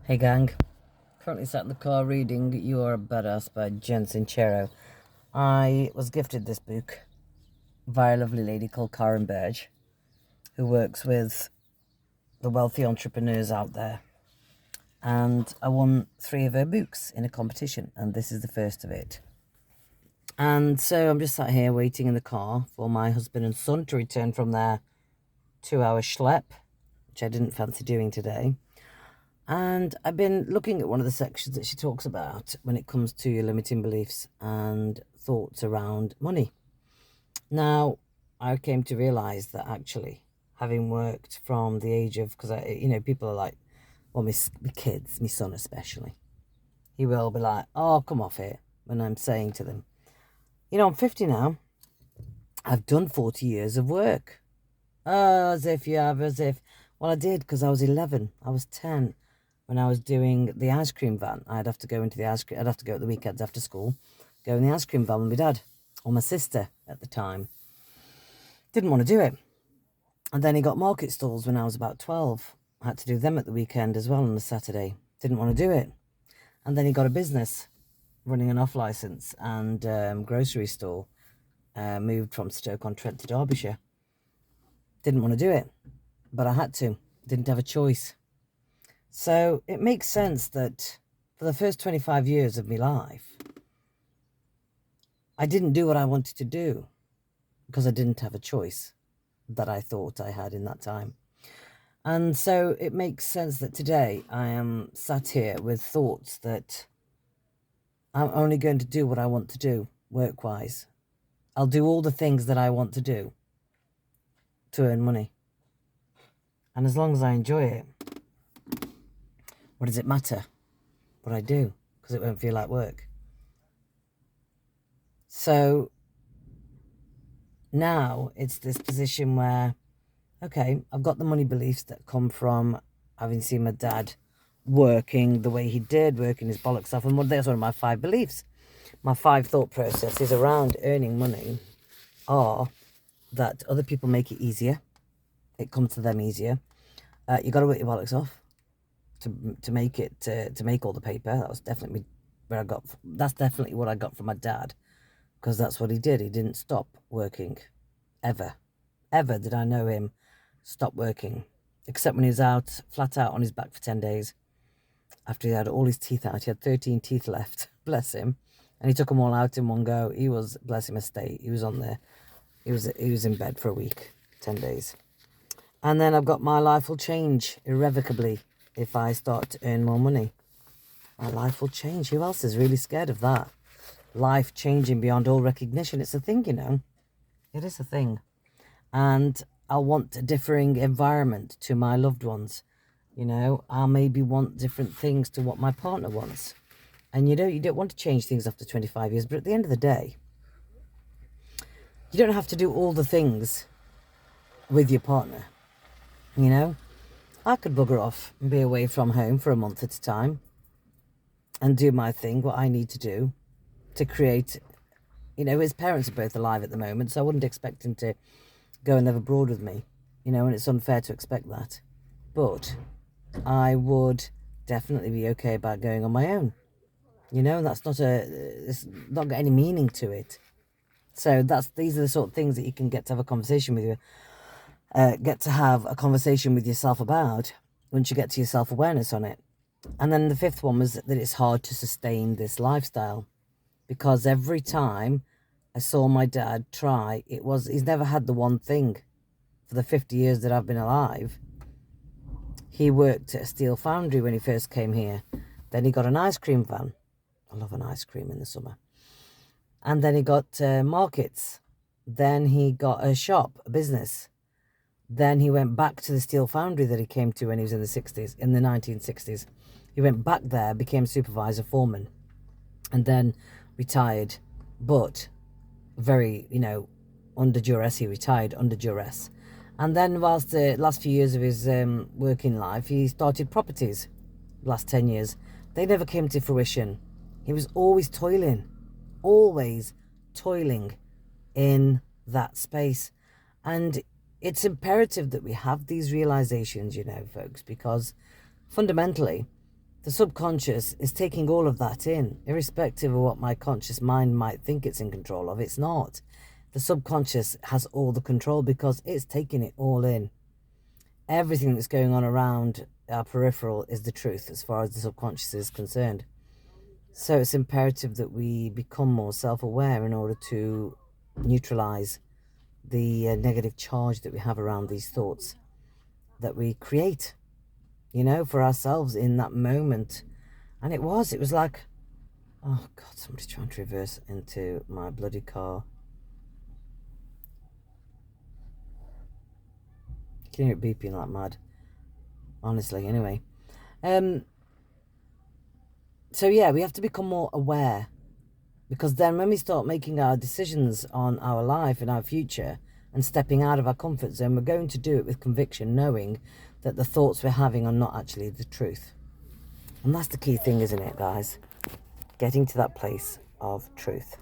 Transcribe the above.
Hey gang, currently sat in the car reading You Are a Badass by Jen Sincero. I was gifted this book by a lovely lady called Karen Burge, who works with the wealthy entrepreneurs out there. And I won 3 of her books in a competition, and this is the first of it. And so I'm just sat here waiting in the car for my husband and son to return from their 2-hour schlep, which I didn't fancy doing today. And I've been looking at one of the sections that she talks about when it comes to your limiting beliefs and thoughts around money. Now, I came to realise that actually, having worked from the age of, because people are like, well, my kids, my son especially, he will be like, oh, come off it, when I'm saying to them, I'm 50 now, I've done 40 years of work. Oh, as if, well, I did, because I was 11, I was 10. When I was doing the ice cream van, I'd have to go at the weekends after school, go in the ice cream van with my dad, or my sister at the time. Didn't want to do it. And then he got market stalls when I was about 12. I had to do them at the weekend as well on a Saturday. Didn't want to do it. And then he got a business, running an off-licence and grocery store, moved from Stoke-on-Trent to Derbyshire. Didn't want to do it, but I had to. Didn't have a choice. So it makes sense that for the first 25 years of my life, I didn't do what I wanted to do because I didn't have a choice that I thought I had in that time. And so it makes sense that today I am sat here with thoughts that I'm only going to do what I want to do work-wise. I'll do all the things that I want to do to earn money. And as long as I enjoy it, what does it matter what I do? Because it won't feel like work. So now it's this position where, okay, I've got the money beliefs that come from having seen my dad working the way he did, working his bollocks off. And that's one of my 5 beliefs. My 5 thought processes around earning money are that other people make it easier. It comes to them easier. You got to work your bollocks off to make it, to make all the paper. That was definitely that's definitely what I got from my dad, because that's what he did. He didn't stop working, ever did I know him stop working, except when he was flat out on his back for 10 days after he had all his teeth out. He had 13 teeth left, bless him, and he took them all out in one go. He was, bless him, a state. He was on there. He was in bed for a week, 10 days. And then I've got my life will change irrevocably if I start to earn more money. My life will change. Who else is really scared of that? Life changing beyond all recognition. It's a thing, It is a thing. And I'll want a differing environment to my loved ones. I'll maybe want different things to what my partner wants. And you don't want to change things after 25 years. But at the end of the day, you don't have to do all the things with your partner. I could bugger off and be away from home for a month at a time and do my thing, what I need to do to create, his parents are both alive at the moment, so I wouldn't expect him to go and live abroad with me, and it's unfair to expect that. But I would definitely be okay about going on my own, that's it's not got any meaning to it. So these are the sort of things that you can get to have a conversation with yourself about once you get to your self-awareness on it. And then the 5th one was that it's hard to sustain this lifestyle, because every time I saw my dad try, he's never had the one thing for the 50 years that I've been alive. He worked at a steel foundry when he first came here. Then he got an ice cream van. I love an ice cream in the summer. And then he got markets. Then he got a shop, a business. Then he went back to the steel foundry that he came to when he was in the 1960s. He went back there, became supervisor, foreman, and then retired. But very, under duress, he retired under duress. And then whilst the last few years of his working life, he started properties, last 10 years. They never came to fruition. He was always toiling in that space. And it's imperative that we have these realizations, folks, because fundamentally, the subconscious is taking all of that in, irrespective of what my conscious mind might think it's in control of. It's not. The subconscious has all the control because it's taking it all in. Everything that's going on around our peripheral is the truth as far as the subconscious is concerned. So it's imperative that we become more self-aware in order to neutralize the negative charge that we have around these thoughts that we create, you know, for ourselves in that moment. And it was like, oh God, somebody's trying to reverse into my bloody car. You can hear it beeping like mad, honestly, anyway. So yeah, we have to become more aware, because then when we start making our decisions on our life and our future and stepping out of our comfort zone, we're going to do it with conviction, knowing that the thoughts we're having are not actually the truth. And that's the key thing, isn't it, guys? Getting to that place of truth.